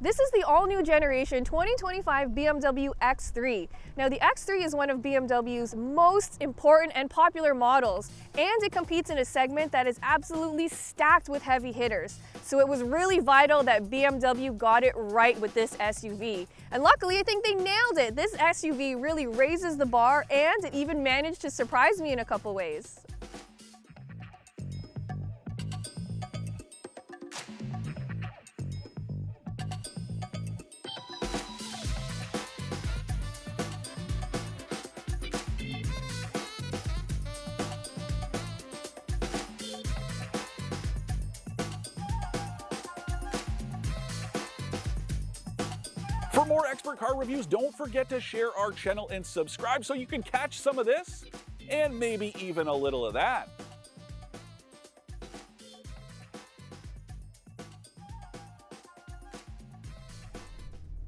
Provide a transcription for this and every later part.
This is the all-new generation 2025 BMW X3. Now the X3 is one of BMW's most important and popular models, and it competes in a segment that is absolutely stacked with heavy hitters. So it was really vital that BMW got it right with this SUV. And luckily, I think they nailed it. This SUV really raises the bar, and it even managed to surprise me in a couple ways. For more expert car reviews, don't forget to share our channel and subscribe so you can catch some of this and maybe even a little of that.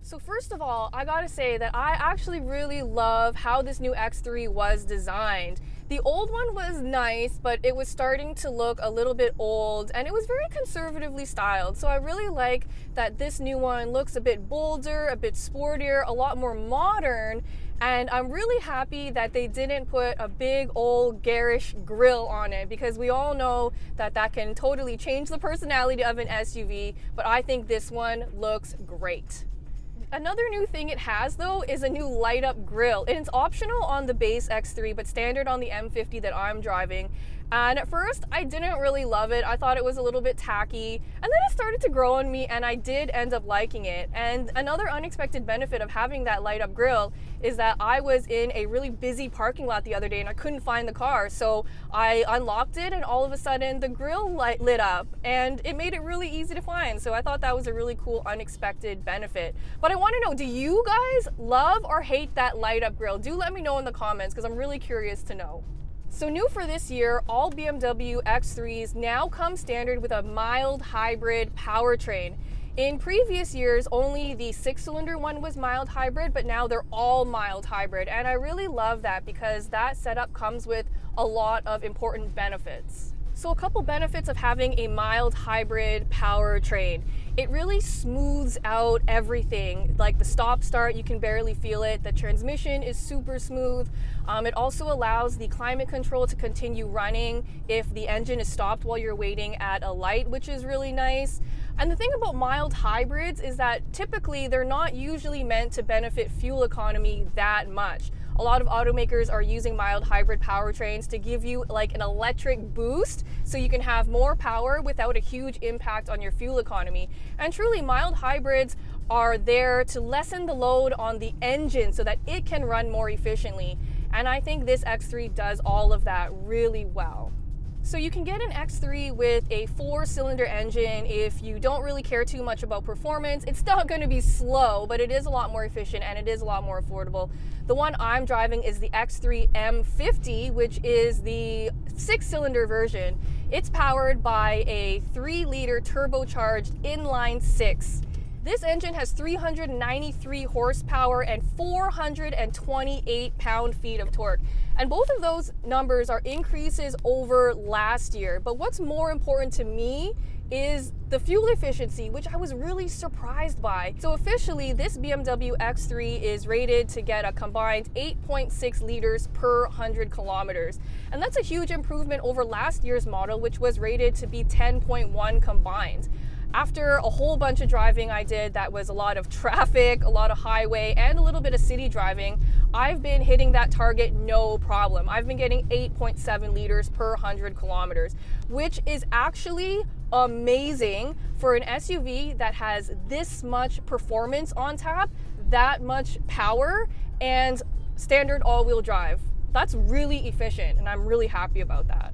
So first of all, I gotta say that I actually really love how this new X3 was designed. The old one was nice, but it was starting to look a little bit old and it was very conservatively styled. So I really like that this new one looks a bit bolder, a bit sportier, a lot more modern. And I'm really happy that they didn't put a big old garish grille on it, because we all know that that can totally change the personality of an SUV, but I think this one looks great. Another new thing it has though is a new light up grille, and it's optional on the base X3 but standard on the M50 that I'm driving. And at first I didn't really love it. I thought it was a little bit tacky, and then it started to grow on me and I did end up liking it. And another unexpected benefit of having that light up grille is that I was in a really busy parking lot the other day and I couldn't find the car, so I unlocked it and all of a sudden the grille light lit up and it made it really easy to find. So I thought that was a really cool unexpected benefit. But I want to know, do you guys love or hate that light up grille? Do let me know in the comments, because I'm really curious to know. So new for this year, all BMW X3s now come standard with a mild hybrid powertrain. In previous years, only the 6-cylinder one was mild hybrid, but now they're all mild hybrid. And I really love that because that setup comes with a lot of important benefits. So a couple benefits of having a mild hybrid powertrain. It really smooths out everything. Like the stop start, you can barely feel it. The transmission is super smooth. It also allows the climate control to continue running if the engine is stopped while you're waiting at a light, which is really nice. And the thing about mild hybrids is that typically they're not usually meant to benefit fuel economy that much. A lot of automakers are using mild hybrid powertrains to give you like an electric boost so you can have more power without a huge impact on your fuel economy. And truly, mild hybrids are there to lessen the load on the engine so that it can run more efficiently. And I think this X3 does all of that really well. So you can get an X3 with a 4-cylinder engine if you don't really care too much about performance. It's not going to be slow, but it is a lot more efficient and it is a lot more affordable. The one I'm driving is the X3 M50, which is the 6-cylinder version. It's powered by a 3-liter turbocharged inline 6. This engine has 393 horsepower and 428 pound-feet of torque. And both of those numbers are increases over last year. But what's more important to me is the fuel efficiency, which I was really surprised by. So officially, this BMW X3 is rated to get a combined 8.6 liters per 100 kilometers. And that's a huge improvement over last year's model, which was rated to be 10.1 combined. After a whole bunch of driving I did that was a lot of traffic, a lot of highway, and a little bit of city driving, I've been hitting that target no problem. I've been getting 8.7 liters per 100 kilometers, which is actually amazing for an SUV that has this much performance on tap, that much power, and standard all-wheel drive. That's really efficient, and I'm really happy about that.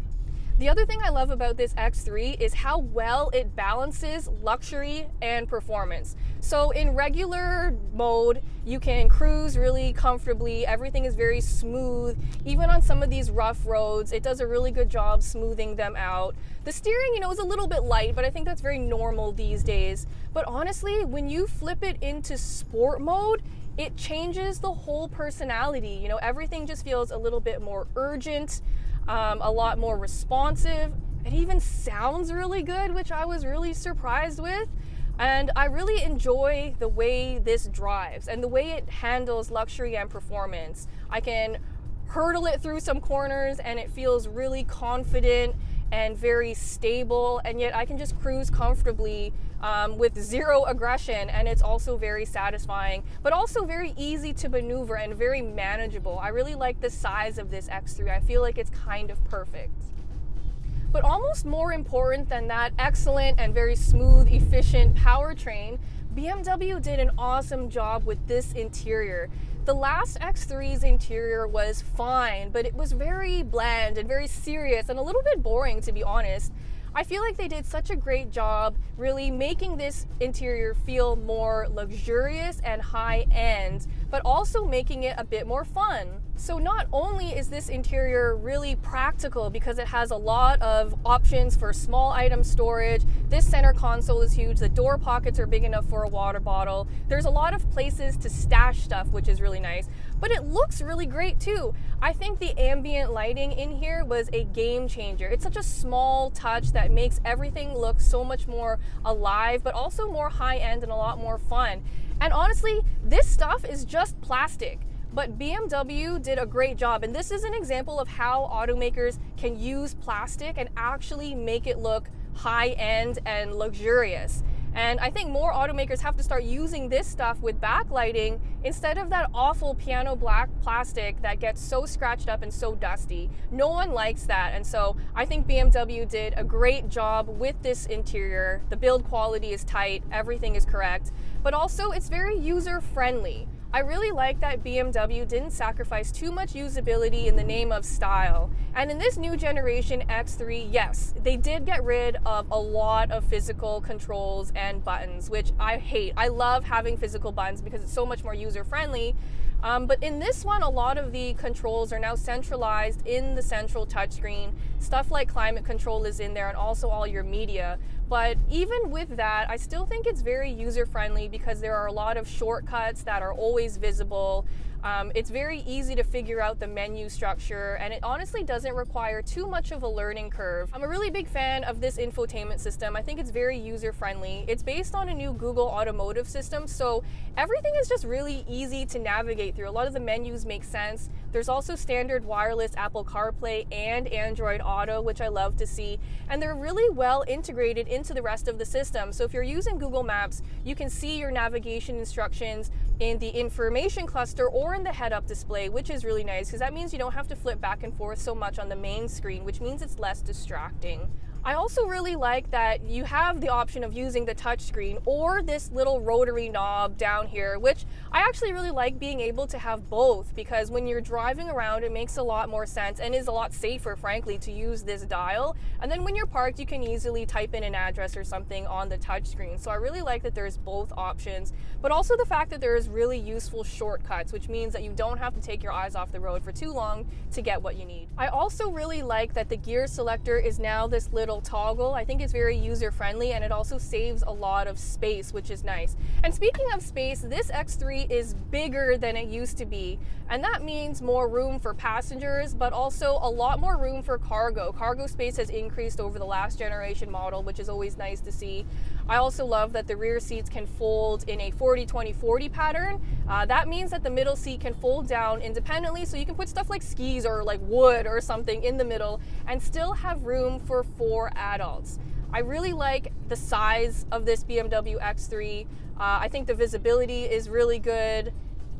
The other thing I love about this X3 is how well it balances luxury and performance. So in regular mode, you can cruise really comfortably. Everything is very smooth. Even on some of these rough roads, it does a really good job smoothing them out. The steering, is a little bit light, but I think that's very normal these days. But honestly, when you flip it into sport mode, it changes the whole personality. Everything just feels a little bit more urgent. A lot more responsive. It even sounds really good, which I was really surprised with. And I really enjoy the way this drives and the way it handles luxury and performance. I can hurdle it through some corners and it feels really confident and very stable, and yet I can just cruise comfortably with zero aggression, and it's also very satisfying, but also very easy to maneuver and very manageable. I really like the size of this X3. I feel like it's kind of perfect. But almost more important than that excellent and very smooth, efficient powertrain, BMW did an awesome job with this interior. The last X3's interior was fine, but it was very bland and very serious and a little bit boring, to be honest. I feel like they did such a great job really making this interior feel more luxurious and high-end, but also making it a bit more fun. So not only is this interior really practical because it has a lot of options for small item storage, this center console is huge, the door pockets are big enough for a water bottle, there's a lot of places to stash stuff, which is really nice, but it looks really great too. I think the ambient lighting in here was a game changer. It's such a small touch that makes everything look so much more alive, but also more high-end and a lot more fun. And honestly, this stuff is just plastic. But BMW did a great job, and this is an example of how automakers can use plastic and actually make it look high-end and luxurious. And I think more automakers have to start using this stuff with backlighting instead of that awful piano black plastic that gets so scratched up and so dusty. No one likes that, and so I think BMW did a great job with this interior. The build quality is tight, everything is correct, but also it's very user-friendly. I really like that BMW didn't sacrifice too much usability in the name of style. And in this new generation X3, yes, they did get rid of a lot of physical controls and buttons, which I hate. I love having physical buttons because it's so much more user-friendly. But in this one, a lot of the controls are now centralized in the central touchscreen. Stuff like climate control is in there, and also all your media. But even with that, I still think it's very user-friendly because there are a lot of shortcuts that are always visible. It's very easy to figure out the menu structure, and it honestly doesn't require too much of a learning curve. I'm a really big fan of this infotainment system. I think it's very user-friendly. It's based on a new Google Automotive system, so everything is just really easy to navigate through. A lot of the menus make sense. There's also standard wireless Apple CarPlay and Android Auto, which I love to see, and they're really well integrated into the rest of the system. So if you're using Google Maps, you can see your navigation instructions in the information cluster or in the head-up display, which is really nice because that means you don't have to flip back and forth so much on the main screen, which means it's less distracting. I also really like that you have the option of using the touchscreen or this little rotary knob down here, which I actually really like being able to have both, because when you're driving around, it makes a lot more sense and is a lot safer, frankly, to use this dial. And then when you're parked, you can easily type in an address or something on the touchscreen. So I really like that there's both options, but also the fact that there's really useful shortcuts, which means that you don't have to take your eyes off the road for too long to get what you need. I also really like that the gear selector is now this little toggle. I think it's very user-friendly, and it also saves a lot of space, which is nice. And speaking of space, this X3 is bigger than it used to be, and that means more room for passengers, but also a lot more room for cargo. Cargo space has increased over the last generation model, which is always nice to see. I also love that the rear seats can fold in a 40-20-40 pattern. That means that the middle seat can fold down independently, so you can put stuff like skis or like wood or something in the middle and still have room for 4 adults. I really like the size of this BMW X3. I think the visibility is really good.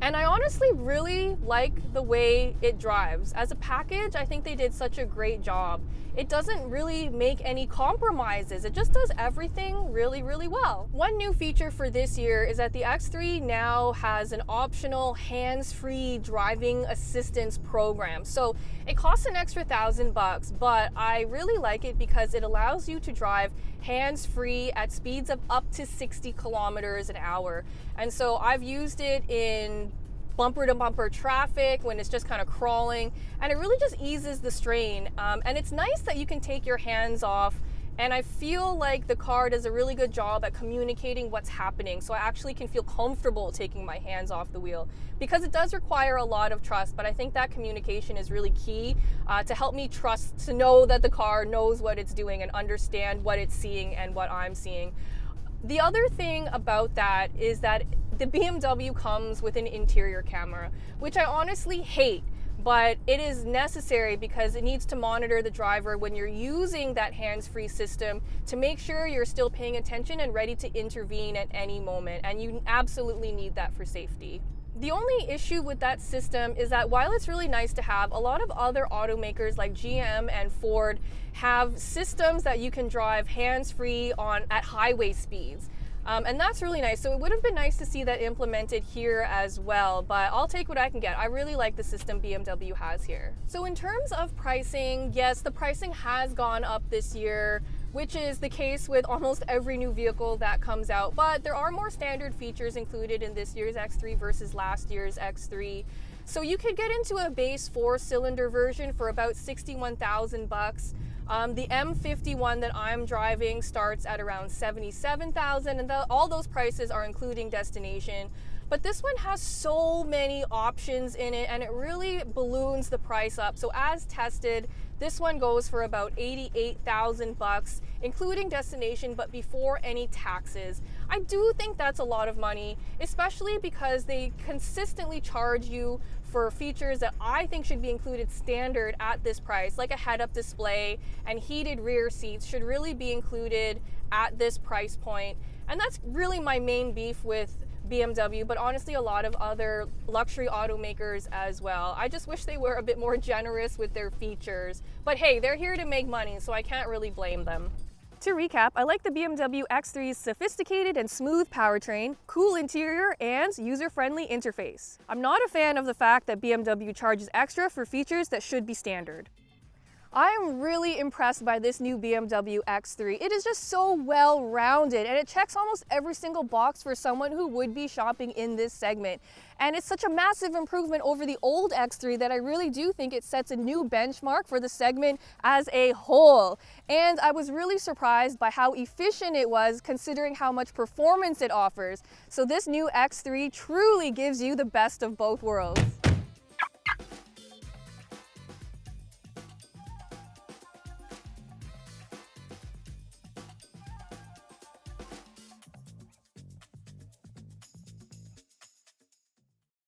And I honestly really like the way it drives. As a package, I think they did such a great job. It doesn't really make any compromises. It just does everything really, really well. One new feature for this year is that the X3 now has an optional hands-free driving assistance program. So it costs an extra $1,000, but I really like it because it allows you to drive hands-free at speeds of up to 60 kilometers an hour. And so I've used it in bumper to bumper traffic when it's just kind of crawling, and it really just eases the strain. And it's nice that you can take your hands off, and I feel like the car does a really good job at communicating what's happening, so I actually can feel comfortable taking my hands off the wheel, because it does require a lot of trust, but I think that communication is really key to help me trust, to know that the car knows what it's doing and understand what it's seeing and what I'm seeing. The other thing about that is that the BMW comes with an interior camera, which I honestly hate, but it is necessary because it needs to monitor the driver when you're using that hands-free system to make sure you're still paying attention and ready to intervene at any moment, and you absolutely need that for safety. The only issue with that system is that while it's really nice to have, a lot of other automakers like GM and Ford have systems that you can drive hands-free at highway speeds. And that's really nice. So it would have been nice to see that implemented here as well, but I'll take what I can get. I really like the system BMW has here. So in terms of pricing, yes, the pricing has gone up this year, which is the case with almost every new vehicle that comes out, but there are more standard features included in this year's X3 versus last year's X3. So you could get into a base 4-cylinder version for about 61,000 bucks. The M51 that I'm driving starts at around 77,000, and all those prices are including destination. But this one has so many options in it, and it really balloons the price up. So as tested, this one goes for about 88,000 bucks, including destination, but before any taxes. I do think that's a lot of money, especially because they consistently charge you for features that I think should be included standard at this price, like a head-up display and heated rear seats should really be included at this price point. And that's really my main beef with BMW, but honestly a lot of other luxury automakers as well. I just wish they were a bit more generous with their features. But hey, they're here to make money, so I can't really blame them. To recap, I like the BMW X3's sophisticated and smooth powertrain, cool interior, and user-friendly interface. I'm not a fan of the fact that BMW charges extra for features that should be standard. I am really impressed by this new BMW X3. It is just so well-rounded, and it checks almost every single box for someone who would be shopping in this segment. And it's such a massive improvement over the old X3 that I really do think it sets a new benchmark for the segment as a whole. And I was really surprised by how efficient it was considering how much performance it offers. So this new X3 truly gives you the best of both worlds.